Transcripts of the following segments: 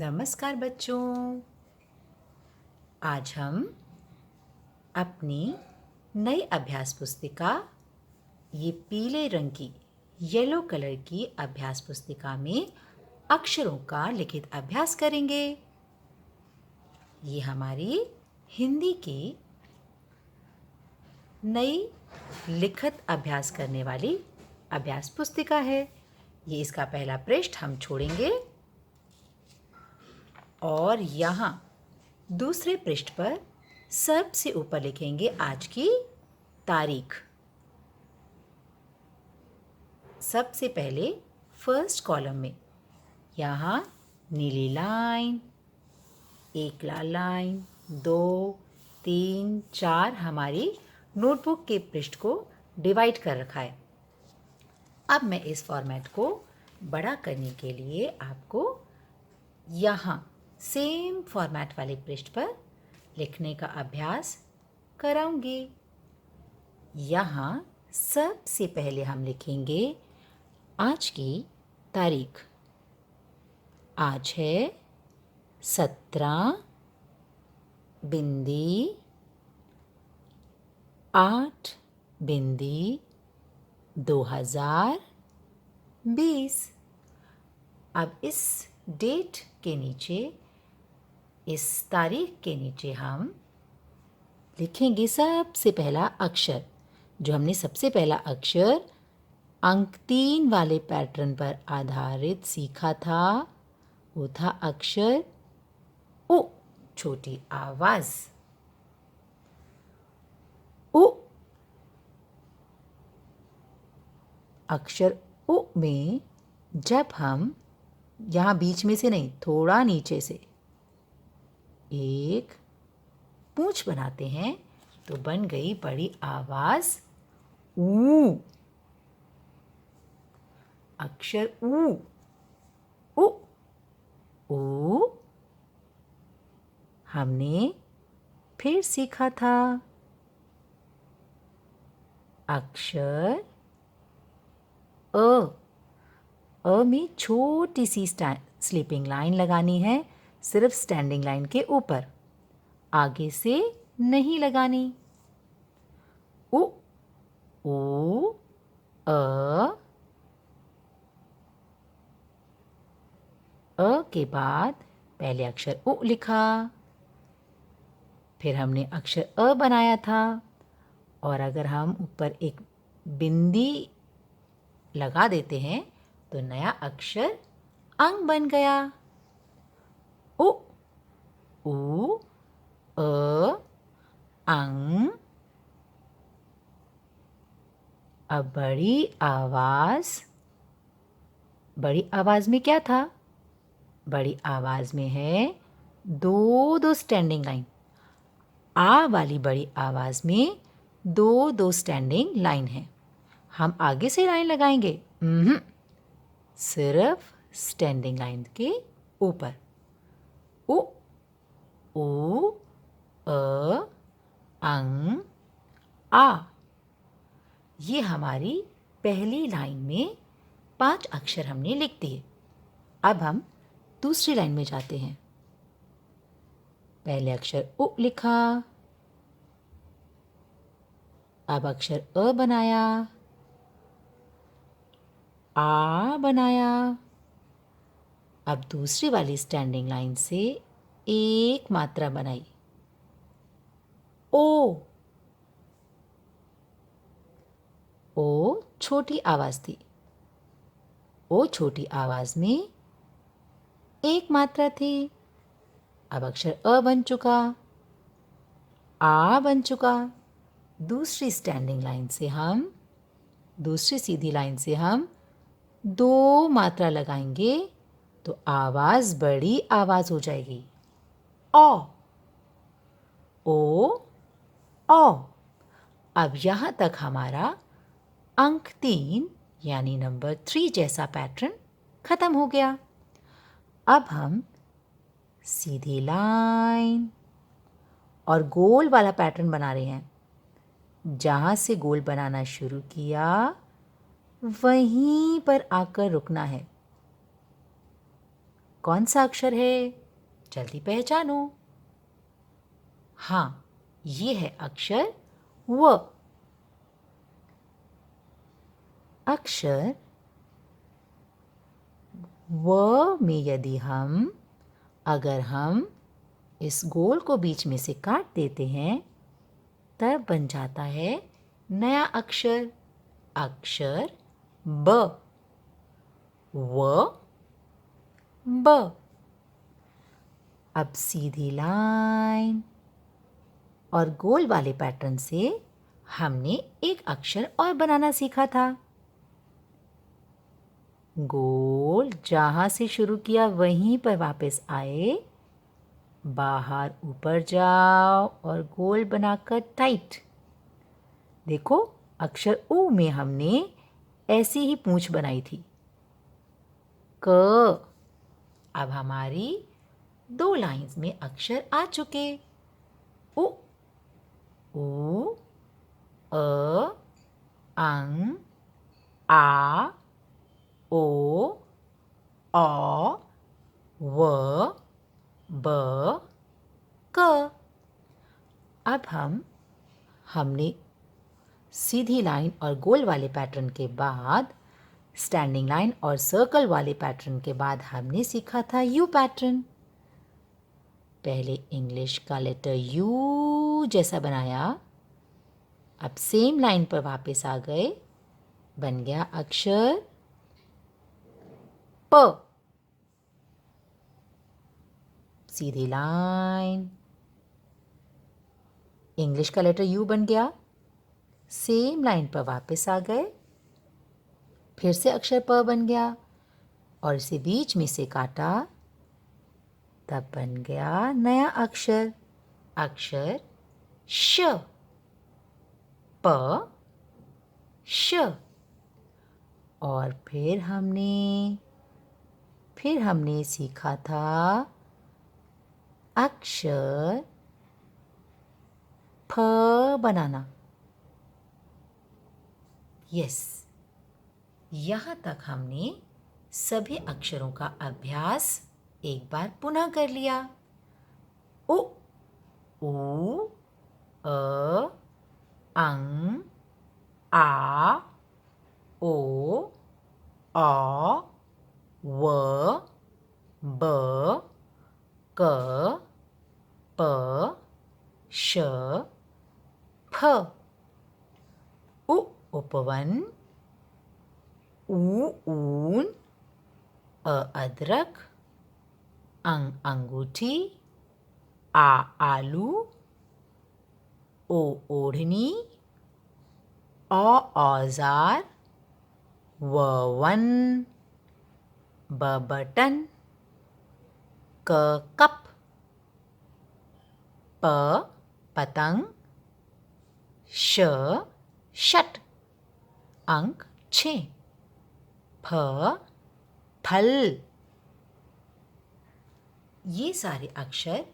नमस्कार बच्चों। आज हम अपनी नई अभ्यास पुस्तिका ये पीले रंग की येलो कलर की अभ्यास पुस्तिका में अक्षरों का लिखित अभ्यास करेंगे। ये हमारी हिंदी की नई लिखित अभ्यास करने वाली अभ्यास पुस्तिका है। ये इसका पहला पृष्ठ हम छोड़ेंगे और यहाँ दूसरे पृष्ठ पर सबसे ऊपर लिखेंगे आज की तारीख। सबसे पहले फर्स्ट कॉलम में यहाँ नीली लाइन, एक लाल लाइन, 2, 3, 4 हमारी नोटबुक के पृष्ठ को डिवाइड कर रखा है। अब मैं इस फॉर्मेट को बड़ा करने के लिए आपको यहाँ सेम फॉर्मेट वाले पृष्ठ पर लिखने का अभ्यास कराऊंगी। यहाँ सबसे पहले हम लिखेंगे आज की तारीख। आज है 17 बिंदी 8 बिंदी 2020। अब इस डेट के नीचे, इस तारीख के नीचे हम लिखेंगे सबसे पहला अक्षर। जो हमने सबसे पहला अक्षर अंक 3 वाले पैटर्न पर आधारित सीखा था वो था अक्षर उ। छोटी आवाज उ। अक्षर उ में जब हम यहाँ बीच में से नहीं, थोड़ा नीचे से एक पूंछ बनाते हैं तो बन गई बड़ी आवाज ऊ। अक्षर ऊ। उ। ऊ हमने फिर सीखा था अक्षर अ। अ में छोटी सी स्लीपिंग लाइन लगानी है, सिर्फ स्टैंडिंग लाइन के ऊपर, आगे से नहीं लगानी। उ। ऊ अ के बाद पहले अक्षर उ लिखा, फिर हमने अक्षर अ बनाया था, और अगर हम ऊपर एक बिंदी लगा देते हैं तो नया अक्षर अंग बन गया। उ। ऊ अ अंग। अब बड़ी आवाज में क्या था? बड़ी आवाज में है दो स्टैंडिंग लाइन। आ वाली बड़ी आवाज में दो स्टैंडिंग लाइन है। हम आगे से लाइन लगाएंगे? सिर्फ स्टैंडिंग लाइन के ऊपर। उ। ऊ अ अंग आ। ये हमारी पहली लाइन में 5 अक्षर हमने लिख दिए। अब हम दूसरी लाइन में जाते हैं। पहले अक्षर उ लिखा, अब अक्षर अ बनाया, आ बनाया। अब दूसरी वाली स्टैंडिंग लाइन से एक मात्रा बनाई, ओ। ओ छोटी आवाज थी। ओ छोटी आवाज में एक मात्रा थी। अब अक्षर अ बन चुका, आ बन चुका। दूसरी सीधी लाइन से हम 2 मात्रा लगाएंगे तो आवाज बड़ी आवाज हो जाएगी, ओ। ओ ओ। अब यहां तक हमारा अंक 3 यानी नंबर 3 जैसा पैटर्न खत्म हो गया। अब हम सीधी लाइन और गोल वाला पैटर्न बना रहे हैं। जहां से गोल बनाना शुरू किया वहीं पर आकर रुकना है। कौन सा अक्षर है? जल्दी पहचानो। हाँ, ये है अक्षर व। अक्षर व में यदि अगर हम इस गोल को बीच में से काट देते हैं, तब बन जाता है नया अक्षर, अक्षर ब। व ब। अब सीधी लाइन और गोल वाले पैटर्न से हमने एक अक्षर और बनाना सीखा था। गोल जहां से शुरू किया वहीं पर वापस आए, बाहर ऊपर जाओ और गोल बनाकर टाइट। देखो, अक्षर ऊ में हमने ऐसी ही पूंछ बनाई थी। क। अब हमारी 2 लाइंस में अक्षर आ चुके। उ, ऊ, अ, अंग, आ, ओ, औ, व, ब, क। अब हमने सीधी लाइन और गोल वाले पैटर्न के बाद, स्टैंडिंग लाइन और सर्कल वाले पैटर्न के बाद हमने सीखा था यू पैटर्न। पहले इंग्लिश का लेटर यू जैसा बनाया, अब सेम लाइन पर वापस आ गए, बन गया अक्षर प। सीधी लाइन, इंग्लिश का लेटर यू बन गया, सेम लाइन पर वापस आ गए, फिर से अक्षर प बन गया और इसे बीच में से काटा, तब बन गया नया अक्षर, अक्षर श। प श। और फिर हमने सीखा था अक्षर फ बनाना। यस, यहाँ तक हमने सभी अक्षरों का अभ्यास एक बार पुनः कर लिया। उ, ऊ, अ, अंग, आ, ओ, औ, व, ब, क, प, श, फ। उ उपवन, ऊ ऊन, अ अदरक, अंग अंगूठी, आ आलू, ओ ओढ़नी, औ औजार, व वन, ब बटन, क कप, प पतंग, श शट, अंक 6, फ फल। ये सारे अक्षर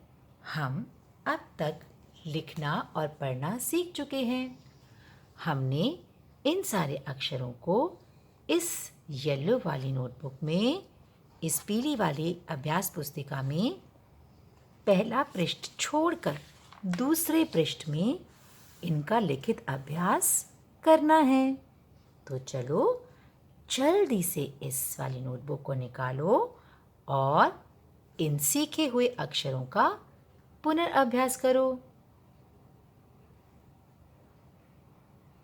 हम अब तक लिखना और पढ़ना सीख चुके हैं। हमने इन सारे अक्षरों को इस येलो वाली नोटबुक में, इस पीली वाली अभ्यास पुस्तिका में पहला पृष्ठ छोड़कर दूसरे पृष्ठ में इनका लिखित अभ्यास करना है। तो चलो जल्दी से इस वाली नोटबुक को निकालो और इन सीखे हुए अक्षरों का पुनर्अभ्यास करो।